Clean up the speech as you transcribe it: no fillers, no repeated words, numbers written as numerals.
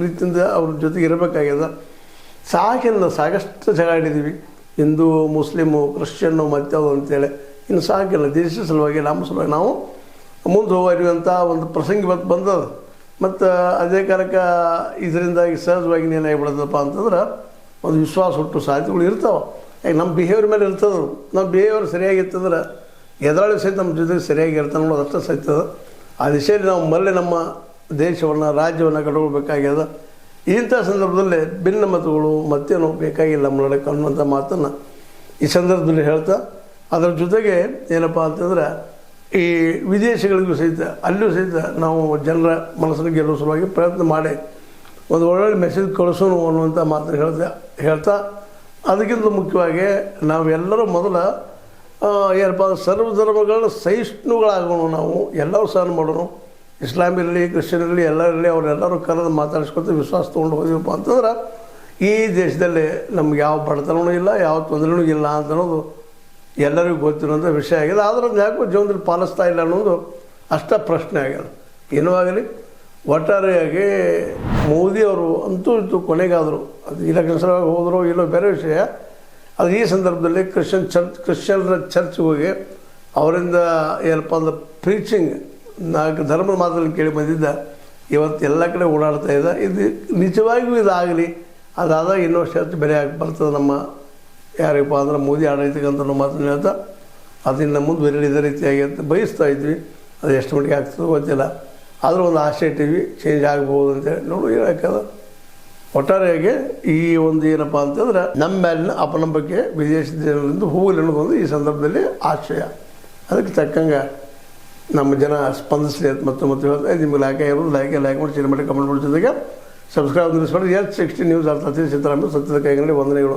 ರೀತಿಯಿಂದ ಅವ್ರ ಜೊತೆಗೆ ಇರಬೇಕಾಗ್ಯದ. ಸಾಕಿಲ್ಲ, ಸಾಕಷ್ಟು ಜಗಳ ಆಡಿದ್ದೀವಿ, ಹಿಂದೂ ಮುಸ್ಲಿಮು ಕ್ರಿಶ್ಚಿಯನ್ನು ಮತ್ತದು ಅಂತೇಳಿ. ಇನ್ನು ಸಾಕಿಲ್ಲ, ದೇಶದ ಸಲುವಾಗಿ ನಮ್ಮ ಸಲುವಾಗಿ ನಾವು ಮುಂದೆ ಹೋಗುವಂಥ ಒಂದು ಪ್ರಸಂಗ ಇವತ್ತು ಬಂದದ. ಮತ್ತು ಅದೇ ಕಾಲಕ್ಕೆ ಇದರಿಂದಾಗಿ ಸಹಜವಾಗಿ ಏನಾಗಿಬಿಡ್ತದಪ್ಪ ಅಂತಂದ್ರೆ ಒಂದು ವಿಶ್ವಾಸ ಹುಟ್ಟು ಸಾಧ್ಯತೆಗಳು ಇರ್ತಾವೆ. ಯಾಕೆ ನಮ್ಮ ಬಿಹೇವಿಯರ್ ಮೇಲೆ ಇರ್ತದೆ. ನಮ್ಮ ಬಿಹೇವಿಯರ್ ಸರಿಯಾಗಿರ್ತಂದ್ರೆ ಎದುರಾಳಿ ಸಹಿತ ನಮ್ಮ ಜೊತೆಗೆ ಸರಿಯಾಗಿ ಇರ್ತಾನೆ ಅನ್ನೋದು ಅಷ್ಟೇ ಸಹಿತದ. ಆ ದಿಶೆಯಲ್ಲಿ ನಾವು ಮರಳಿ ನಮ್ಮ ದೇಶವನ್ನು ರಾಜ್ಯವನ್ನು ಕಟ್ಕೊಳ್ಬೇಕಾಗ್ಯದ. ಇಂಥ ಸಂದರ್ಭದಲ್ಲಿ ಭಿನ್ನ ಮತಗಳು ಮತ್ತೇನೋ ಬೇಕಾಗಿಲ್ಲ ನಮ್ಮ ನಡಕ್ಕೆ ಅನ್ನುವಂಥ ಮಾತನ್ನು ಈ ಸಂದರ್ಭದಲ್ಲಿ ಹೇಳ್ತಾ, ಅದರ ಜೊತೆಗೆ ಏನಪ್ಪ ಅಂತಂದ್ರೆ ಈ ವಿದೇಶಗಳಿಗೂ ಸಹಿತ ಅಲ್ಲೂ ಸಹಿತ ನಾವು ಜನರ ಮನಸ್ಸನ್ನು ಗೆಲ್ಲುವ ಸಲುವಾಗಿ ಪ್ರಯತ್ನ ಮಾಡಿ ಒಂದು ಒಳ್ಳೊಳ್ಳೆ ಮೆಸೇಜ್ ಕಳಿಸೋಣ ಅನ್ನುವಂಥ ಮಾತನ್ನು ಹೇಳ್ತಾ ಅದಕ್ಕಿಂತ ಮುಖ್ಯವಾಗಿ ನಾವೆಲ್ಲರೂ ಮೊದಲ ಏನಪ್ಪ ಸರ್ವಧರ್ಮಗಳನ್ನ ಸಹಿಷ್ಣುಗಳಾಗೋಣ. ನಾವು ಎಲ್ಲರೂ ಸಹನ ಮಾಡೋಣ. ಇಸ್ಲಾಂ ಇರಲಿ, ಕ್ರಿಶ್ಚಿಯನ್ ಇರಲಿ, ಎಲ್ಲರಿರಲಿ, ಅವರೆಲ್ಲರೂ ಕರೆದು ಮಾತಾಡಿಸ್ಕೊತ ವಿಶ್ವಾಸ ತೊಗೊಂಡು ಹೋಗಿವಪ್ಪ ಅಂತಂದ್ರೆ ಈ ದೇಶದಲ್ಲಿ ನಮ್ಗೆ ಯಾವ ಬಡತನವೂ ಇಲ್ಲ, ಯಾವ ತೊಂದರೆನೂ ಇಲ್ಲ ಅಂತ ಅನ್ನೋದು ಎಲ್ಲರಿಗೂ ಗೊತ್ತಿರೋಂಥ ವಿಷಯ ಆಗಿದೆ. ಆದ್ರೆ ಯಾಕೋ ಜೀವನದಲ್ಲಿ ಪಾಲಿಸ್ತಾ ಇಲ್ಲ ಅನ್ನೋದು ಅಷ್ಟ ಪ್ರಶ್ನೆ ಆಗ್ಯದ. ಏನೂ ಆಗಲಿ, ಒಟ್ಟಾರೆಯಾಗಿ ಮೋದಿಯವರು ಅಂತೂ ಇಂತೂ ಕೊನೆಗಾದರು, ಅದು ಇಲೆಕ್ಷನ್ ಸಲುವಾಗಿ ಹೋದರೂ ಇಲ್ಲೋ ಬೇರೆ ವಿಷಯ. ಅದು ಈ ಸಂದರ್ಭದಲ್ಲಿ ಕ್ರಿಶ್ಚಿಯನ್ರ ಚರ್ಚ್ಗೆ ಹೋಗಿ ಅವರಿಂದ ಏನಪ್ಪ ಅಂದ್ರೆ ಪ್ರೀಚಿಂಗ್ ನಾಲ್ಕು ಧರ್ಮದ ಮಾತನ್ನು ಕೇಳಿ ಬಂದಿದ್ದ ಇವತ್ತು ಎಲ್ಲ ಕಡೆ ಓಡಾಡ್ತಾ ಇದೆ. ಇದು ನಿಜವಾಗಿಯೂ ಇದಾಗಲಿ, ಅದಾದಾಗ ಇನ್ನಷ್ಟು ಹೆಚ್ಚು ಬೆಲೆ ಆಗಿ ಬರ್ತದೆ ನಮ್ಮ ಯಾರಿಗಪ್ಪ ಅಂದ್ರೆ ಮೋದಿ ಆಡಳಿತಕ್ಕೆ ಅಂತ ನಾವು ಮಾತನ್ನು ಹೇಳ್ತಾ ಅದನ್ನು ಮುಂದುವರಿ ಇದೇ ರೀತಿಯಾಗಿ ಅಂತ ಬಯಸ್ತಾ ಇದ್ವಿ. ಅದು ಎಷ್ಟು ಮಟ್ಟಿಗೆ ಆಗ್ತದೋ ಗೊತ್ತಿಲ್ಲ, ಆದರೂ ಒಂದು ಆಸೆ ಇಟ್ಟಿವಿ ಚೇಂಜ್ ಆಗ್ಬೋದು ಅಂತೇಳಿ. ನೋಡು ಏನಾಗ್ತದೆ. ಒಟ್ಟಾರೆಯಾಗಿ ಈ ಒಂದು ಏನಪ್ಪ ಅಂತಂದ್ರೆ ನಮ್ಮ ಮೇಲಿನ ಅಪನಂಬಿಕೆ ವಿದೇಶಿ ಜನರಿಂದ ಹೋಗಲಿ ಅನ್ನೋದೊಂದು ಈ ಸಂದರ್ಭದಲ್ಲಿ ಆಶಯ. ಅದಕ್ಕೆ ತಕ್ಕಂಗೆ ನಮ್ಮ ಜನ ಸ್ಪಂದಿಸಲಿ ಅಂತ ಮತ್ತೆ ಹೇಳ್ತಾ ನಿಮಗೆ ಲೈಕ್ ಆಗಿರೋದು ಲೈಕ್ ಮಾಡಿ ಶೇರ್ ಮಾಡಿ ಕಮೆಂಟ್ ಮಾಡಿ ಜೊತೆಗೆ ಸಬ್ಸ್ಕ್ರೈಬ್ ನಿಲ್ಲಿಸ್ಕೊಂಡು S60 ನ್ಯೂಸ್ ಅರ್ಥ ಸಿದ್ದರಾಮಯ್ಯ ಸತ್ಯದ ಕೈಗಂಡಿ ವಂದನೆಗಳು.